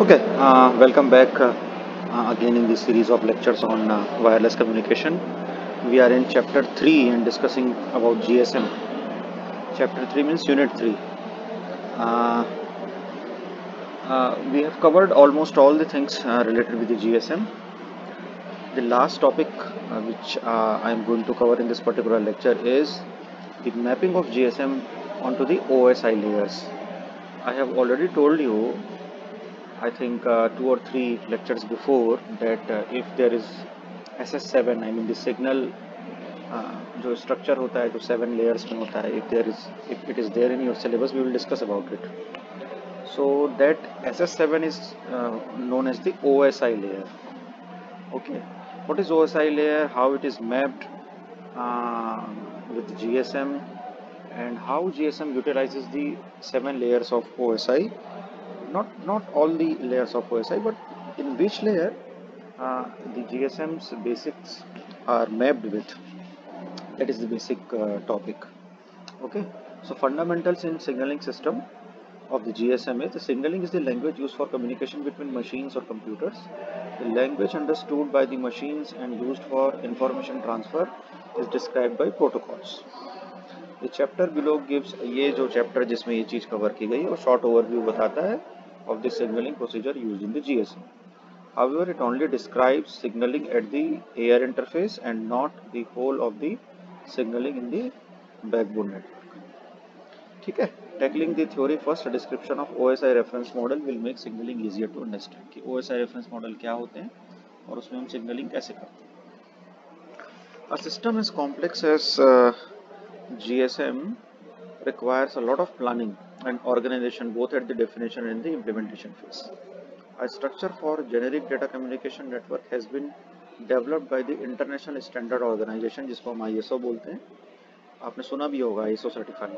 Okay, welcome back again in this series of lectures on wireless communication. We are in chapter 3 and discussing about GSM. Chapter 3 means unit 3. Uh, we have covered almost all the things related with the GSM. The last topic which I am going to cover in this particular lecture is the mapping of GSM onto the OSI layers. I have already told you I think 2 or 3 lectures before that if there is SS7, I mean the signal जो structure होता है जो 7 layers में होता है, if it is there in your syllabus, we will discuss about it. So that SS7 is known as the OSI layer. Okay, what is OSI layer? How it is mapped uh, with GSM, and how GSM utilizes the 7 layers of OSI. Not all the layers of OSI, but in which layer the GSM's basics are mapped with. That is the basic topic. Okay, so fundamentals in signaling system of the GSM is the signaling is the language used for communication between machines or computers. The language understood by the machines and used for information transfer is described by protocols. The chapter below gives ये जो chapter जिसमें ये चीज़ cover की गई है वो short overview बताता है of the signaling procedure used in the GSM. However, it only describes signaling at the air interface and not the whole of the signaling in the backbone network. ठीक है, tackling the theory first, a description of OSI reference model will make signaling easier to understand कि OSI reference model क्या होते हैं और उसमें हम signaling कैसे करते हैं. A system as complex as GSM requires a lot of planning and organization both at the definition and the implementation phase. A structure for generic data communication network has been developed by the International Standard Organization जिसको हम ISO बोलते हैं, आपने सुना भी होगा ISO certified,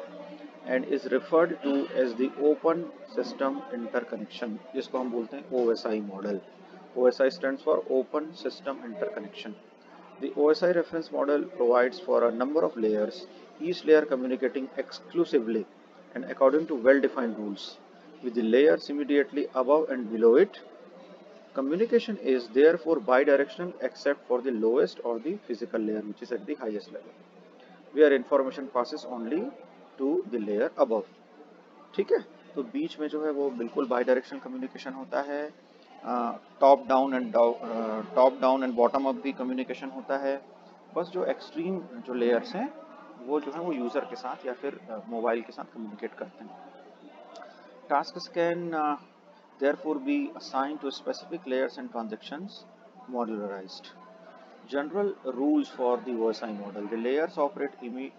and is referred to as the Open System Interconnection जिसको हम बोलते हैं OSI model. OSI stands for Open System Interconnection. The OSI reference model provides for a number of layers, each layer communicating exclusively and according to well-defined rules with the layers immediately above and below it. Communication is therefore bidirectional except for the lowest or the physical layer which is at the highest level, where information passes only to the layer above. ठीक है, तो बीच में जो है वो बिल्कुल बाइडायरेक्शनल communication होता है, top down and bottom up भी कम्युनिकेशन होता है. बस जो एक्सट्रीम जो लेयर्स हैं वो जो है वो यूज़र के साथ या फिर मोबाइल के साथ कम्युनिकेट करते हैं. Tasks can therefore be assigned to specific layers and transactions modularized. General rules for the OSI model. The layers operate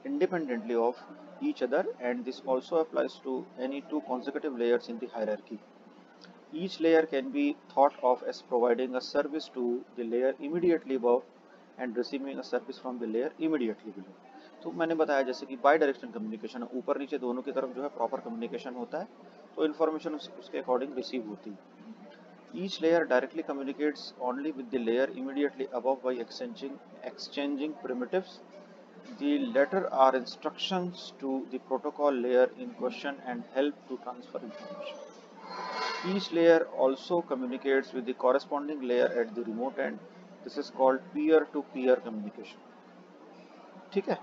independently of each other, and this also applies to any two consecutive layers in the hierarchy. Each layer can be thought of as providing a service to the layer immediately above and receiving a service from the layer immediately below. तो मैंने बताया जैसे कि by directional communication है, ऊपर नीचे दोनों की तरफ जो है प्रॉपर कम्युनिकेशन होता है, तो इन्फॉर्मेशन उसके अकॉर्डिंग रिसीव होती है. Each layer directly communicates only with the layer immediately above by exchanging primitives. The latter are instructions to the protocol layer in question and help to transfer information. Each layer also communicates with the corresponding layer at the remote end. This is called peer-to-peer communication. ठीक है,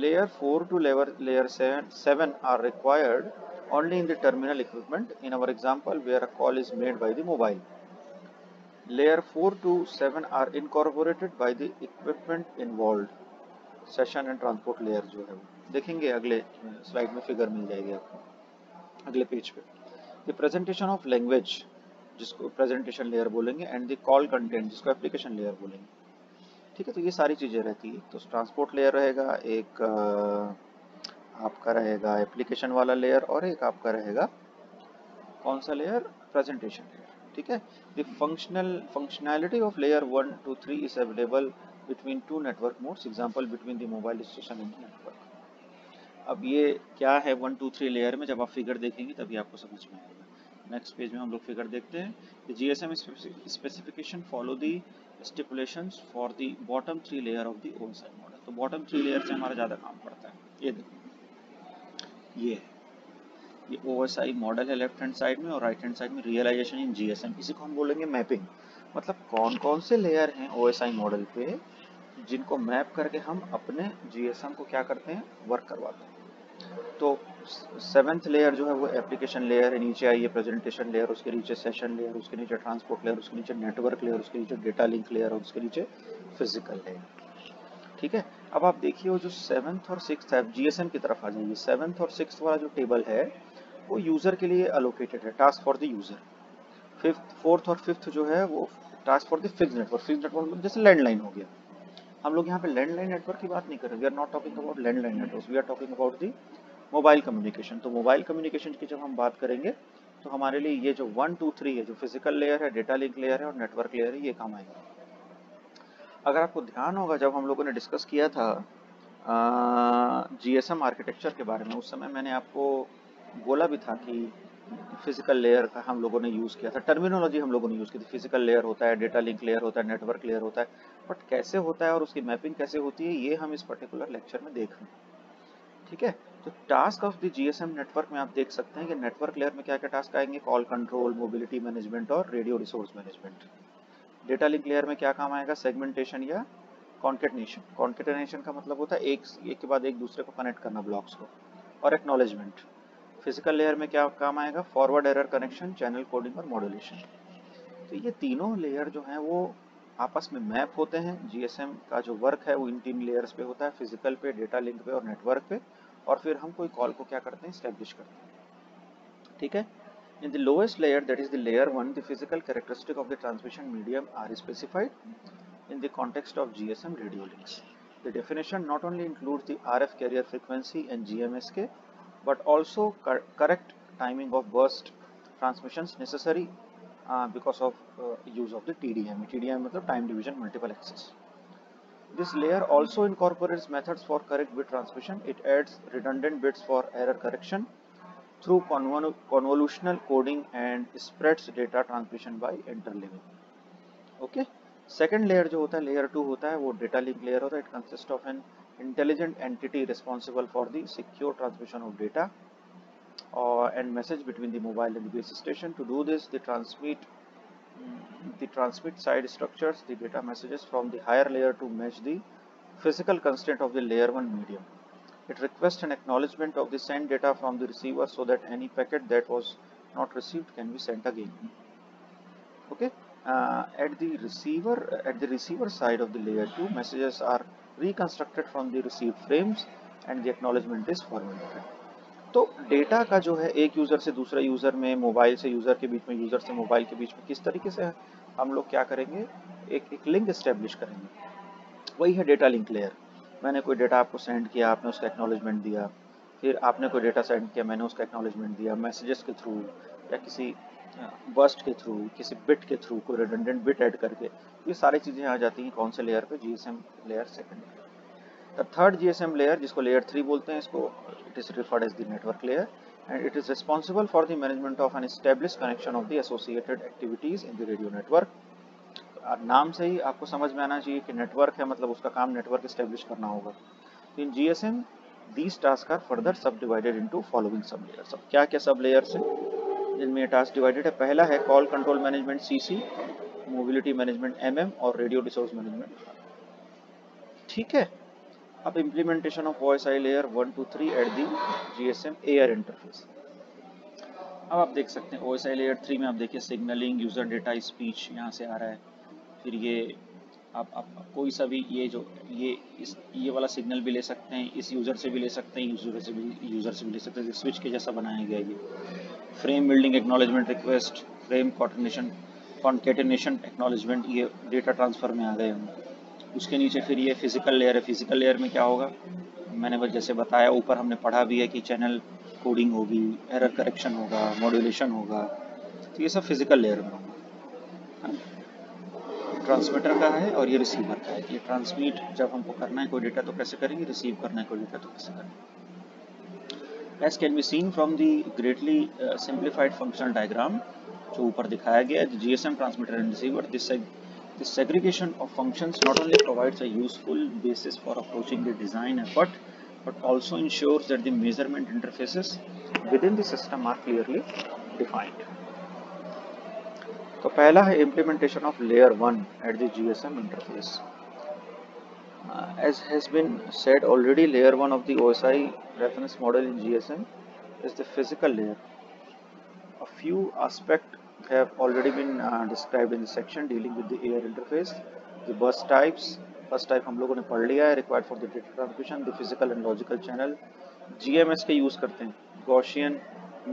layer 4 to layer 7 are required only in the terminal equipment, in our example where a call is made by the mobile. Layer 4 to 7 are incorporated by the equipment involved. Session and transport layer जो है वो देखेंगे अगले slide में, figure मिल जाएगी आपको अगले page पे. द प्रेजेंटेशन ऑफ लैंग्वेज जिसको प्रेजेंटेशन लेयर बोलेंगे, एंड द कॉल कंटेंट जिसको एप्लीकेशन लेयर बोलेंगे. ठीक है, तो ये सारी चीज़ें रहती है. तो ट्रांसपोर्ट लेयर रहेगा, एक आपका रहेगा एप्लीकेशन वाला लेयर, और एक आपका रहेगा कौन सा लेयर, प्रेजेंटेशन लेयर. ठीक है, the functionality of layer 1 to 3 is available between two network modes, example between the mobile station and the network. अब ये क्या है 1 2 3 लेयर में, जब आप फिगर देखेंगे तभी आपको समझ में आएगा. नेक्स्ट पेज में हम लोग फिगर देखते हैं. The GSM specification follow the stipulations for the bottom 3 layer of the OSI model. तो bottom 3 लेयर से हमारा ज़्यादा काम पड़ता है. ये देखो, ये OSI मॉडल है लेफ्ट हैंड साइड में, और राइट हैंड साइड में रियलाइजेशन इन GSM। इसी को हम बोलेंगे मैपिंग। मतलब कौन कौन से लेयर हैं OSI मॉडल पे जिनको मैप करके हम अपने GSM को क्या करते हैं, वर्क करवाते हैं। तो 7th लेयर जो है वो एप्लीकेशन लेयर है, नीचे आइए प्रेजेंटेशन लेयर, उसके नीचे सेशन लेयर, उसके नीचे ट्रांसपोर्ट लेयर, उसके नीचे नेटवर्क लेयर, उसके नीचे डेटा लिंक लेयर, और उसके नीचे फिजिकल लेयर। ठीक है, अब आप देखिए वो जो 7th और 6th है, GSM की तरफ आ जाइए। 7th और 6th वाला जो टेबल है वो यूजर के लिए अलोकेटेड है, task for the user. 5th 4th और 5th जो है वो task for the fixed network. Fixed network मतलब जैसे लैंडलाइन हो गया। हम लोग यहाँ पे लैंडलाइन नेटवर्क की बात नहीं कर रहे, we are not talking about landline network, we are talking about the mobile communication. तो मोबाइल कम्युनिकेशन की जब हम बात करेंगे तो हमारे लिए ये जो 1 2 3 है, जो फिजिकल लेयर है, डेटा लिंक लेयर है और नेटवर्क लेयर है, ये काम आएगा। अगर आपको ध्यान होगा जब हम लोगों ने डिस्कस किया था GSM आर्किटेक्चर के बारे में, उस समय मैंने आपको बोला भी था कि फिजिकल लेयर का हम लोगों ने यूज़ किया था, टर्मिनोलॉजी हम लोगों ने यूज़ की थी। फिजिकल लेयर होता है, डेटा लिंक लेयर होता है, नेटवर्क लेयर होता है, बट कैसे होता है और उसकी मैपिंग कैसे होती है ये हम इस पर्टिकुलर लेक्चर में देख रहे हैं। ठीक है, तो task of the GSM network में आप देख सकते हैं कि नेटवर्क लेयर में क्या क्या टास्क आएंगे, कॉल कंट्रोल, मोबिलिटी मैनेजमेंट और radio resource management. Data link layer में क्या काम आएगा, सेगमेंटेशन या कॉन्केटनेशन। कॉन्केटनेशन का मतलब होता है एक के बाद एक दूसरे को कनेक्ट करना, ब्लॉक्स को, और एक्नॉलेजमेंट। फिजिकल लेयर में क्या काम आएगा, forward error connection, channel coding और मॉड्यूलेशन। तो ये तीनों लेयर जो हैं वो आपस में मैप होते हैं। GSM का जो वर्क है वो इन 3 लेयर्स पे होता है, फिजिकल पे, डेटा लिंक पे और नेटवर्क पे, और फिर हम कोई कॉल को क्या करते हैं, स्टैब्लिश करते हैं। ठीक है, in the lowest layer, that is the layer 1, the physical characteristic of the transmission medium are specified in the context of GSM radio links. The definition not only includes the RF carrier frequency and GMSK, but also correct timing of burst transmissions necessary because of use of the TDM. TDM मतलब time division multiple access. This layer also incorporates methods for correct bit transmission. It adds redundant bits for error correction through convolutional coding and spreads data transmission by interleaving. Okay. Second layer जो होता है, layer 2 होता है, वो data link layer होता है. It consists of an intelligent entity responsible for the secure transmission of data and message between the mobile and the base station. To do this, the transmit side structures the data messages from the higher layer to match the physical constraint of the layer 1 medium. It requests an acknowledgement of the sent data from the receiver so that any packet that was not received can be sent again. Okay. At the receiver side of the layer 2, messages are reconstructed from the received frames and the acknowledgement is forwarded. तो data का जो है एक user से दूसरे user में, mobile से user के बीच में, यूज़र से मोबाइल के बीच में किस तरीके से हम लोग क्या करेंगे, एक लिंक एस्टेब्लिश करेंगे, वही है डेटा लिंक लेयर। मैंने कोई डेटा आपको सेंड किया, आपने उसका एक्नॉलेजमेंट दिया, फिर आपने कोई डेटा सेंड किया, मैंने उसका एक्नॉलेजमेंट दिया, मैसेजेस के थ्रू या किसी बर्स्ट के थ्रू, किसी बिट के थ्रू, कोई रिडंडेंट बिट ऐड करके, ये सारी चीज़ें आ जाती हैं कौन से लेयर पे, GSM layer second. The third GSM layer, जिसको लेयर 3 बोलते हैं, इसको it is referred as the network layer and it is responsible for the management of an established connection of the associated activities in the radio network. नाम से ही आपको समझ में आना चाहिए कि नेटवर्क है, मतलब उसका काम नेटवर्क एस्टेब्लिश करना होगा। इन GSM these tasks are further subdivided into following सब लेयर्स। अब क्या क्या सब लेयर्स हैं जिनमें ये टास्क डिवाइडेड है, पहला है call control management CC, mobility management MM और रेडियो रिसोर्स मैनेजमेंट। ठीक है, अब implementation of OSI layer 1 2 3 at the GSM air interface. अब आप देख सकते हैं OSI लेयर 3 में आप देखिए सिग्नलिंग, यूजर डेटा, स्पीच यहाँ से आ रहा है, फिर ये आप कोई सा भी ये वाला सिग्नल भी ले सकते हैं, इस यूज़र से भी ले सकते हैं, यूज़र से भी ले सकते हैं, स्विच के जैसा बनाया गया ये। Frame building acknowledgement request, frame concatenation acknowledgement, ये डेटा ट्रांसफ़र में आ गए हम। उसके नीचे फिर ये फिजिकल लेयर है। फिजिकल लेयर में क्या होगा, मैंने बस जैसे बताया, ऊपर हमने पढ़ा भी है कि चैनल कोडिंग होगी, एरर करेक्शन होगा, मॉड्यूलेशन होगा, तो ये सब फिजिकल लेयर में होगा। ट्रांसमीटर का है और ये रिसीवर का है। ये ट्रांसमिट जब हमको करना है कोई डेटा तो कैसे करेंगे, रिसीव करना है कोई डेटा तो कैसे करेंगे। As can be seen from the greatly simplified functional diagram जो ऊपर दिखाया गया है, GSM transmitter and receiver, this segregation of functions not only provides a useful basis for approaching the design effort but also ensures that the measurement interfaces within the system are clearly defined. तो पहला है implementation of layer 1 at the GSM interface. As has been said already, layer 1 of the OSI reference model in GSM is the physical layer. A few aspects have already been described in the section dealing with the air interface. The bus types, bus type हम लोगों ने पढ़ लिया है, required for the data transmission, the physical and logical channel. GMS के use करते हैं, Gaussian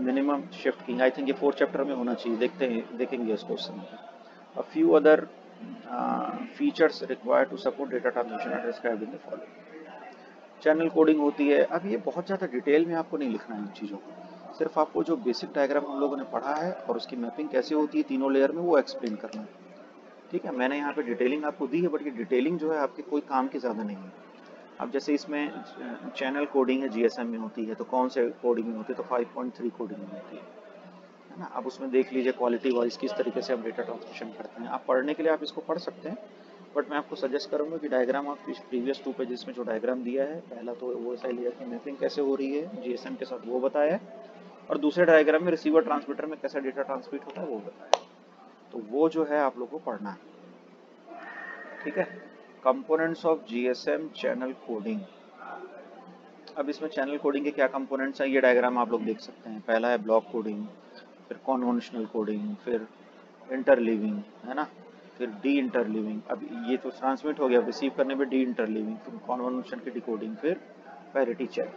minimum shift king. I think ये 4th चैप्टर में होना चाहिए, देखेंगे इस क्वेश्चन में. A few other features required to support data transmission are described in the following. Channel coding होती है. अब ये बहुत ज़्यादा डिटेल में आपको नहीं लिखना है इन चीज़ों को, सिर्फ आपको जो बेसिक डायग्राम हम लोगों ने पढ़ा है और उसकी मैपिंग कैसे होती है तीनों लेयर में वो एक्सप्लेन करना है. ठीक है, मैंने यहाँ पे डिटेलिंग आपको दी है, बट ये डिटेलिंग जो है आपके कोई काम की ज़्यादा नहीं है. अब जैसे इसमें चैनल कोडिंग है GSM में होती है, तो कौन से कोडिंग में होती है, तो 5.3 कोडिंग में होती है ना. अब उसमें देख लीजिए क्वालिटी वाइज किस तरीके से हम डेटा ट्रांसमिशन करते हैं. आप पढ़ने के लिए आप इसको पढ़ सकते हैं, बट मैं आपको सजेस्ट करूंगा कि डायग्राम आप प्रीवियस 2 पेजेस में जो डायग्राम दिया है, पहला तो वो ऐसा लिया कि मैपिंग कैसे हो रही है GSM के साथ वो बताया है, और दूसरे डायग्राम में रिसीवर ट्रांसमीटर में कैसा डेटा ट्रांसमिट होता है वो बताया. तो वो जो है आप लोगों को पढ़ना है. ठीक है, components of GSM channel coding. अब इसमें चैनल कोडिंग के क्या कंपोनेंट्स हैं ये डायग्राम आप लोग देख सकते हैं. पहला है ब्लॉक कोडिंग, फिर कॉन्वोल्यूशनल कोडिंग, फिर इंटरलीविंग, है ना, फिर डी इंटरलीविंग. अब ये तो ट्रांसमिट हो गया, रिसीव करने में डी इंटरलीविंग, फिर कॉन्वोल्यूशन की डिकोडिंग, फिर पैरिटी चेक.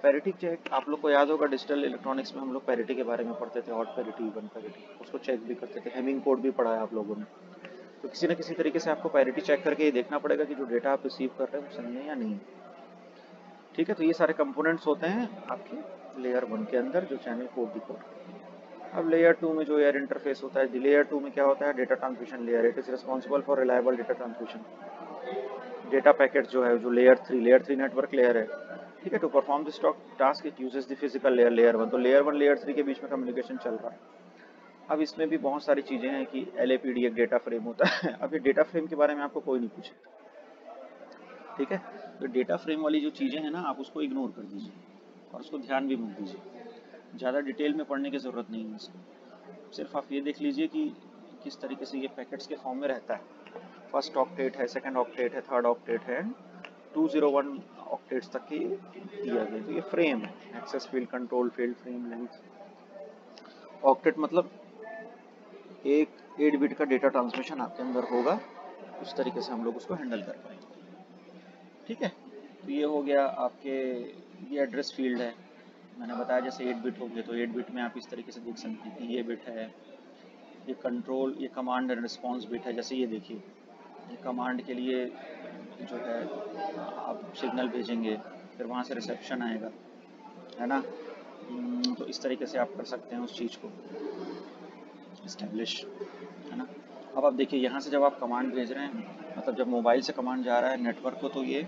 पैरिटी चेक आप लोग को याद होगा, डिजिटल इलेक्ट्रॉनिक्स में हम लोग पैरिटी के बारे में पढ़ते थे, ऑड पैरिटी, इवन पैरिटी, उसको चेक भी करते थे. हेमिंग कोड भी पढ़ा है आप लोगों ने. तो किसी न किसी तरीके से आपको पैरिटी चेक करके ये देखना पड़ेगा कि जो डेटा आप रिसीव कर रहे हैं वो सही है या नहीं. ठीक है, तो ये सारे कंपोनेंट्स होते हैं आपके लेयर 1 के अंदर जो चैनल कोड डिकोड करते हैं. अब लेयर 2 में जो एयर इंटरफेस होता है, लेयर 2 में क्या होता है, data transmission layer. It is responsible for reliable data transmission. Data packet जो है जो लेयर 3 नेटवर्क लेयर है. ठीक है, to perform this task it uses the physical layer, layer 1. तो लेयर 1 लेयर 3 के बीच में कम्युनिकेशन चल रहा है. अब इसमें भी बहुत सारी चीज़ें हैं कि LAPD एक डेटा फ्रेम होता है. अब ये डेटा फ्रेम के बारे में आपको कोई नहीं पूछे. ठीक है, तो डेटा फ्रेम वाली जो चीज़ें हैं ना, आप उसको इग्नोर कर दीजिए और उसको ध्यान भी मत दीजिए. ज़्यादा डिटेल में पढ़ने की ज़रूरत नहीं है इसको. सिर्फ आप ये देख लीजिए कि किस तरीके से ये पैकेट्स के फॉर्म में रहता है. फर्स्ट ऑक्टेट है, सेकंड ऑक्टेट है, थर्ड ऑक्टेट है, 201 ऑक्टेट्स तक की दिया गया. तो ये फ्रेम है, access field, control field, frame length. Octet मतलब एक 8 बिट का डेटा ट्रांसमिशन आपके अंदर होगा, उस तरीके से हम लोग उसको हैंडल कर पाएंगे. ठीक है, तो ये हो गया आपके, ये एड्रेस फील्ड है. मैंने बताया जैसे 8 बिट हो गए, तो 8 बिट में आप इस तरीके से देख सकते हैं कि ये बिट है, ये कंट्रोल, ये कमांड एंड रिस्पॉन्स बिट है. जैसे ये देखिए, ये कमांड के लिए जो है आप सिग्नल भेजेंगे, फिर वहाँ से रिसेप्शन आएगा, है ना. तो इस तरीके से आप कर सकते हैं उस चीज़ को इस्टेब्लिश, है ना. अब आप देखिए यहाँ से जब आप कमांड भेज रहे हैं, मतलब जब मोबाइल से कमांड जा रहा है नेटवर्क को, तो ये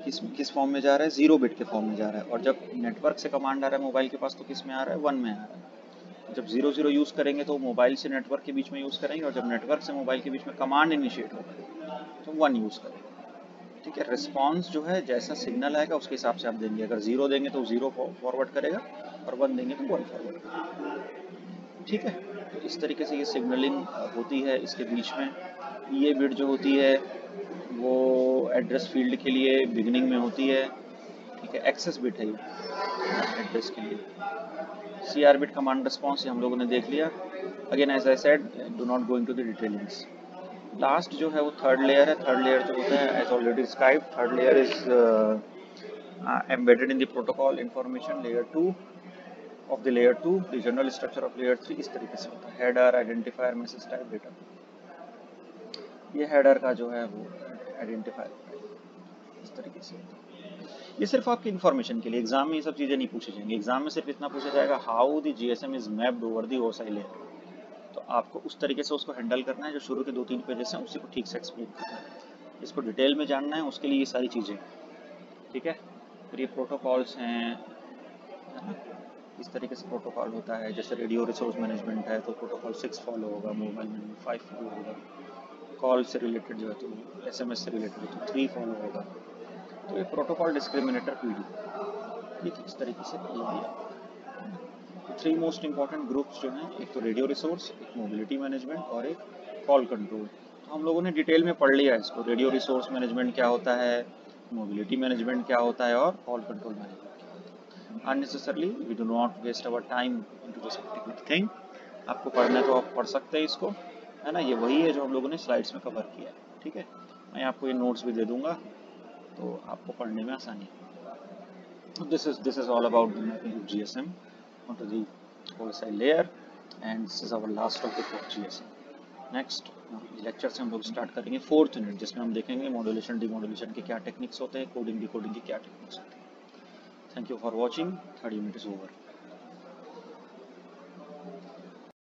किस फॉर्म में जा रहा है, 0 बिट के फॉर्म में जा रहा है. और जब नेटवर्क से कमांड आ रहा है मोबाइल के पास, तो किस में आ रहा है, 1 में आ रहा है. जब 0 यूज़ करेंगे तो मोबाइल से नेटवर्क के बीच में यूज़ करेंगे, और जब नेटवर्क से मोबाइल के बीच में कमांड इनिशिएट होगा तो 1 यूज़ करेंगे. ठीक है, रिस्पॉन्स जो है जैसा सिग्नल आएगा उसके हिसाब से आप देंगे. अगर 0 देंगे तो 0 फॉरवर्ड करेगा, और 1 देंगे तो 1 फॉरवर्ड करेगा. ठीक है, तो इस तरीके से ये सिग्नलिंग होती है इसके बीच में. ये बिट जो होती है वो एड्रेस फील्ड के लिए बिगिनिंग में होती है. ठीक है, एक्सेस बिट है ये एड्रेस के लिए. CR बिट कमांड रिस्पॉन्स हम लोगों ने देख लिया. Again as I said, do not go into the detailings. Last जो है वो थर्ड लेयर है. थर्ड लेयर जो होता है as already described, third layer is embedded in the protocol information. Layer 2 of the layer 2, the general structure of layer 3 इस तरीके से होता है. Header, identifier, message type, data. ये हेडर का जो है वो आइडेंटिफायर इस तरीके से होता है. ये सिर्फ आपकी इन्फॉर्मेशन के लिए, एग्जाम में ये सब चीज़ें नहीं पूछी जाएंगी. एग्जाम में सिर्फ इतना पूछा जाएगा, how the GSM is mapped over the OSI layer. तो आपको उस तरीके से उसको हैंडल करना है. जो शुरू के 2-3 पेजेस हैं उसी को ठीक से एक्सप्लेन करना है. इसको डिटेल में जानना है, उसके लिए ये सारी चीज़ें. ठीक है, फिर ये प्रोटोकॉल्स हैं, है ना. इस तरीके से प्रोटोकॉल होता है. जैसे रेडियो रिसोर्स मैनेजमेंट है तो प्रोटोकॉल 6 फॉलो होगा, मोबाइल में 5 फॉलो होगा. कॉल से रिलेटेड जो है तो SMS से रिलेटेड तो 3 फॉलो होगा. तो ये प्रोटोकॉल डिस्क्रिमिनेटर पीडी, ठीक है, इस तरीके से ये दिया। 3 मोस्ट इंपॉर्टेंट ग्रुप्स जो हैं, एक तो रेडियो रिसोर्स, एक मोबिलिटी मैनेजमेंट और एक कॉल कंट्रोल। तो हम लोगों ने डिटेल में पढ़ लिया इसको, रेडियो रिसोर्स मैनेजमेंट क्या होता है, मोबिलिटी मैनेजमेंट क्या होता है और कॉल कंट्रोल मैनेजमेंट क्या होता है। Unnecessarily we do not waste our time into this particular thing. आपको पढ़ना है तो आप पढ़ सकते हैं इसको, है ना। ये वही है जो हम लोगों ने स्लाइड्स में कवर किया है, ठीक है। मैं आपको ये नोट्स भी दे दूंगा तो आपको पढ़ने में आसानी है। This is all about the mapping of GSM onto the whole cell layer, and this is our last topic of GSM. Next lecture से हम लोग स्टार्ट करेंगे 4th यूनिट, जिसमें हम देखेंगे मॉड्यूलेशन डिमॉड्यूलेशन के क्या टेक्निक्स होते हैं, कोडिंग डिकोडिंग के क्या टेक्निक्स होते हैं। Thank you for watching. 3rd unit is over.